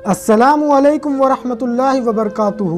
अस्सलामुअलैकुम वरहमतुल्लाहि वबरकातुहू।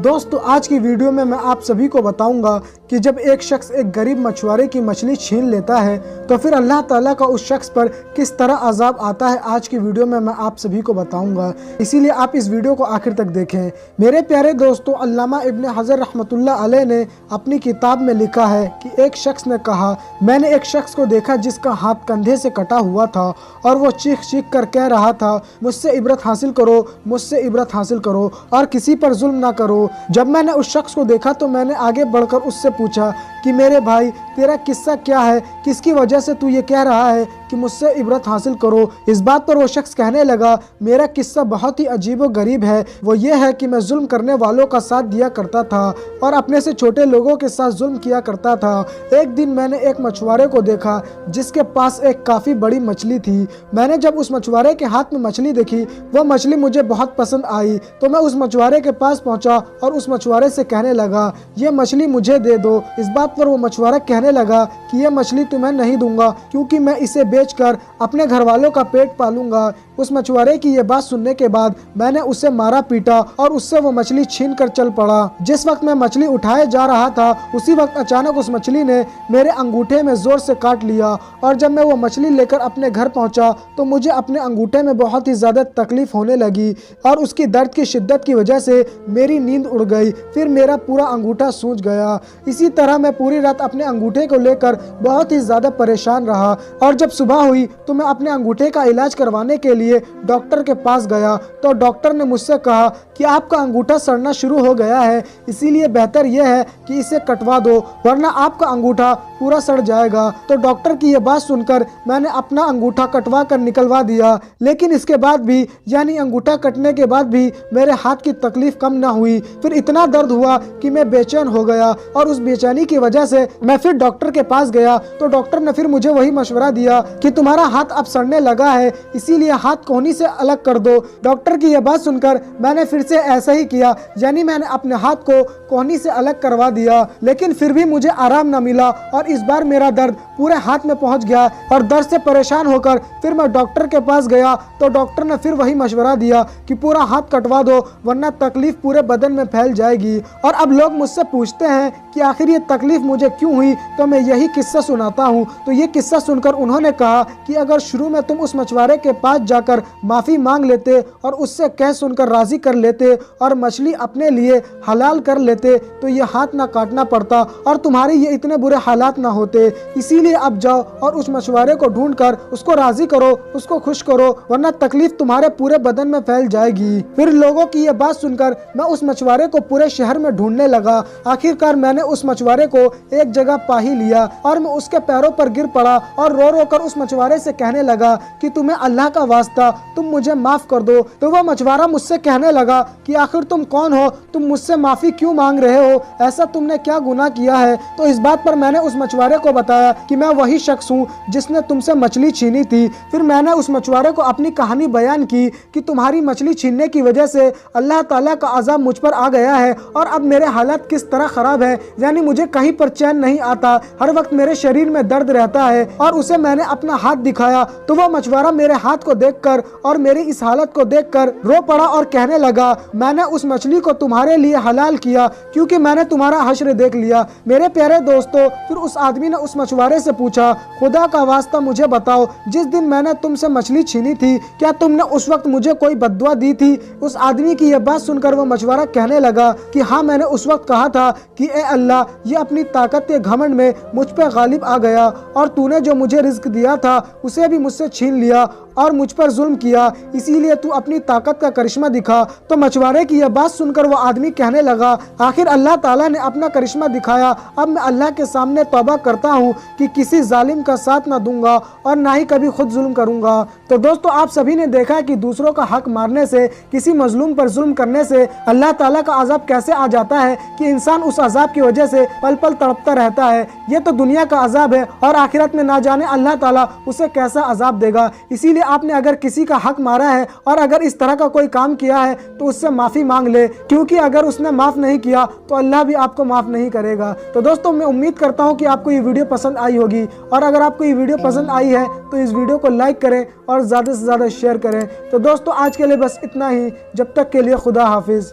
दोस्तों, आज की वीडियो में मैं आप सभी को बताऊंगा कि जब एक शख्स एक गरीब मछुआरे की मछली छीन लेता है तो फिर अल्लाह ताला का उस शख्स पर किस तरह अजाब आता है। आज की वीडियो में मैं आप सभी को बताऊंगा, इसीलिए आप इस वीडियो को आखिर तक देखें। मेरे प्यारे दोस्तों, अल्लामा इब्न हजर रहमतुल्लाह अलैह ने अपनी किताब में लिखा है कि एक शख्स ने कहा, मैंने एक शख्स को देखा जिसका हाथ कंधे से कटा हुआ था और वो चीख चीख कर कह रहा था, मुझसे इबरत हासिल करो, मुझसे इबरत हासिल करो और किसी पर जुल्म ना करो। जब मैंने उस शख्स को देखा तो मैंने आगे बढ़कर उससे पूछा कि मेरे भाई, तेरा किस्सा क्या है, किसकी वजह से तू ये कह रहा है कि मुझसे इबरत हासिल करो। इस बात पर वो शख्स कहने लगा, मेरा किस्सा बहुत ही अजीब व गरीब है। वो ये है कि मैं जुल्म करने वालों का साथ दिया करता था और अपने से छोटे लोगों के साथ जुल्म किया करता था। एक दिन मैंने एक मछुआरे को देखा जिसके पास एक काफ़ी बड़ी मछली थी। मैंने जब उस मछुआरे के हाथ में मछली देखी, वह मछली मुझे बहुत पसंद आई तो मैं उस मछुआरे के पास पहुंचा और उस मछुआरे से कहने लगा, ये मछली मुझे दे दो। इस बात पर वो मछुआरा कहने लगा कि ये मछली तुम्हें नहीं दूंगा क्योंकि मैं इसे बेचकर अपने घर वालों का पेट पालूंगा। उस मछुआरे की ये बात सुनने के बाद मैंने उसे मारा पीटा और उससे वो मछली छीन कर चल पड़ा। जिस वक्त मैं मछली उठाए जा रहा था उसी वक्त अचानक उस मछली ने मेरे अंगूठे में जोर से काट लिया और जब मैं वो मछली लेकर अपने घर पहुंचा तो मुझे अपने अंगूठे में बहुत ही ज़्यादा तकलीफ होने लगी और उसकी दर्द की शिद्दत की वजह से मेरी नींद उड़ गई। फिर मेरा पूरा अंगूठा सूज गया। इसी तरह मैं पूरी रात अपने अंगूठे को लेकर बहुत ही ज़्यादा परेशान रहा और जब सुबह हुई तो मैं अपने अंगूठे का इलाज करवाने के लिए डॉक्टर के पास गया तो डॉक्टर ने मुझसे कहा कि आपका अंगूठा सड़ना शुरू हो गया है, इसीलिए बेहतर यह है कि इसे कटवा दो वरना आपका अंगूठा पूरा सड़ जाएगा। तो डॉक्टर की यह बात सुनकर मैंने अपना अंगूठा कटवा कर निकलवा दिया, लेकिन इसके बाद भी यानी अंगूठा कटने के बाद भी मेरे हाथ की तकलीफ कम ना हुई। फिर इतना दर्द हुआ कि मैं बेचैन हो गया और उस बेचैनी की वजह से मैं फिर डॉक्टर के पास गया तो डॉक्टर ने फिर मुझे वही मशवरा दिया कि तुम्हारा हाथ अब सड़ने लगा है, इसीलिए हाथ कोहनी से अलग कर दो। डॉक्टर की यह बात सुनकर मैंने फिर से ऐसा ही किया, यानी मैंने अपने हाथ को कोहनी से अलग करवा दिया, लेकिन फिर भी मुझे आराम न मिला और इस बार मेरा दर्द पूरे हाथ में पहुंच गया और दर्द से परेशान होकर फिर मैं डॉक्टर के पास गया तो डॉक्टर ने फिर वही मशवरा दिया कि पूरा हाथ कटवा दो वरना तकलीफ पूरे बदन में फैल जाएगी। और अब लोग मुझसे पूछते हैं कि आखिर ये तकलीफ मुझे क्यों हुई, तो मैं यही किस्सा सुनाता हूँ। तो ये किस्सा सुनकर उन्होंने कहा कि अगर शुरू में तुम उस मछुआरे के पास जाकर माफ़ी मांग लेते और उससे कह सुनकर राज़ी कर लेते और मछली अपने लिए हलाल कर लेते तो ये हाथ ना काटना पड़ता और तुम्हारे ये इतने बुरे हालात ना होते। इसीलिए अब जाओ और उस मछुआरे को ढूंढकर उसको राज़ी करो, उसको खुश करो, वरना तकलीफ तुम्हारे पूरे बदन में फैल जाएगी। फिर लोगों की ये बात सुनकर मैं उस मछुआरे को पूरे शहर में ढूंढने लगा। आखिरकार मैंने उस मछुआरे को एक जगह पा ही लिया और मैं उसके पैरों पर गिर पड़ा और रो रो कर उस मछुआरे से कहने लगा कि तुम्हें अल्लाह का वास्ता तुम मुझे माफ कर दो। तो वह मछुआरा मुझसे कहने लगा कि आखिर तुम कौन हो, तुम मुझसे माफी क्यों मांग रहे हो, ऐसा तुमने क्या गुनाह किया है। तो इस बात पर मैंने उस मछुआरे को बताया कि मैं वही शख्स हूँ जिसने तुमसे मछली छीनी थी। फिर मैंने उस मछुआरे को अपनी कहानी बयान की कि तुम्हारी मछली छीनने की वजह से अल्लाह ताला का अज़ाब मुझ पर आ गया है और अब मेरे हालात किस तरह ख़राब है, यानी मुझे कहीं पर चैन नहीं आता, हर वक्त मेरे शरीर में दर्द रहता है। और उसे मैंने अपना हाथ दिखाया तो वह मछुआरा मेरे हाथ को देखकर और मेरी इस हालत को देखकर रो पड़ा और कहने लगा, मैंने उस मछली को तुम्हारे लिए हलाल किया क्योंकि मैंने तुम्हारा हश्र देख लिया। मेरे प्यारे दोस्तों, फिर उस आदमी ने उस मछुआरे से पूछा, खुदा का वास्ता मुझे बताओ, जिस दिन मैंने तुमसे मछली छीनी थी क्या तुमने उस वक्त मुझे कोई बद्दुआ दी थी। उस आदमी की यह बात सुनकर वो मछुआरा कहने लगा कि हाँ, मैंने उस वक्त कहा था कि ए अल्लाह, ये अपनी ताकत के घमंड में मुझ पर गालिब आ गया और तूने जो मुझे रिज्क दिया था उसे भी मुझसे छीन लिया और मुझ पर जुल्म किया, इसीलिए तू अपनी ताकत का करिश्मा दिखा। तो मछुआरे की यह बात सुनकर वो आदमी कहने लगा, आखिर अल्लाह ताला ने अपना करिश्मा दिखाया, अब मैं अल्लाह के सामने तौबा करता हूँ कि किसी जालिम का साथ ना दूंगा और ना ही कभी खुद जुल्म करूंगा। तो दोस्तों, आप सभी ने देखा कि दूसरों का हक मारने से, किसी मजलूम पर जुल्म करने से अल्लाह ताला का अजाब कैसे आ जाता है कि इंसान उस अजाब की वजह से पल पल तड़पता रहता है। ये तो दुनिया का अजाब है और आखिरत में ना जाने अल्लाह ताला उसे कैसा अजाब देगा। इसीलिए आपने अगर किसी का हक मारा है और अगर इस तरह का कोई काम किया है तो उससे माफ़ी मांग ले, क्योंकि अगर उसने माफ़ नहीं किया तो अल्लाह भी आपको माफ़ नहीं करेगा। तो दोस्तों मैं उम्मीद करता हूँ कि आपको ये वीडियो पसंद आई होगी, और अगर आपको ये वीडियो पसंद आई है तो इस वीडियो को लाइक करें और ज़्यादा से ज़्यादा शेयर करें। तो दोस्तों आज के लिए बस इतना ही, जब तक के लिए खुदा हाफिज़।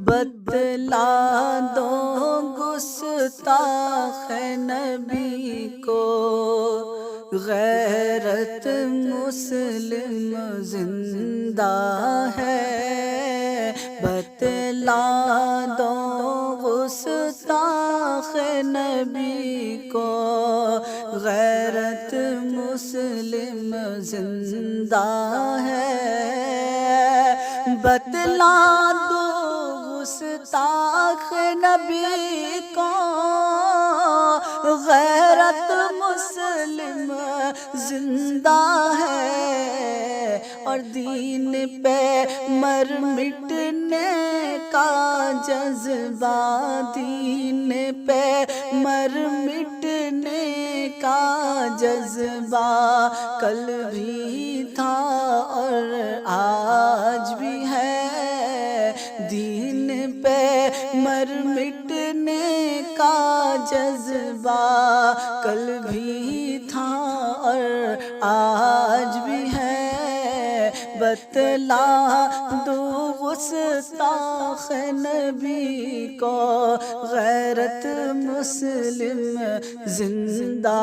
बतला दो गुस्ताख नबी को, गैरत मुस्लिम जिंदा है। बतला दो गुस्ताख नबी को, गैरत मुस्लिम जिंदा है। बतला दो गुस्ताख नबी को, गैरत मुस्लिम जिंदा है। और दीन पे मर मिटने का जज्बा, दीन पे मर मिटने का जज्बा कल भी था और आज भी है। दीन पे मर मिटने का जज्बा कल भी था और आज भी है। बतला दो गुस्ताख नबी को, गैरत मुस्लिम जिंदा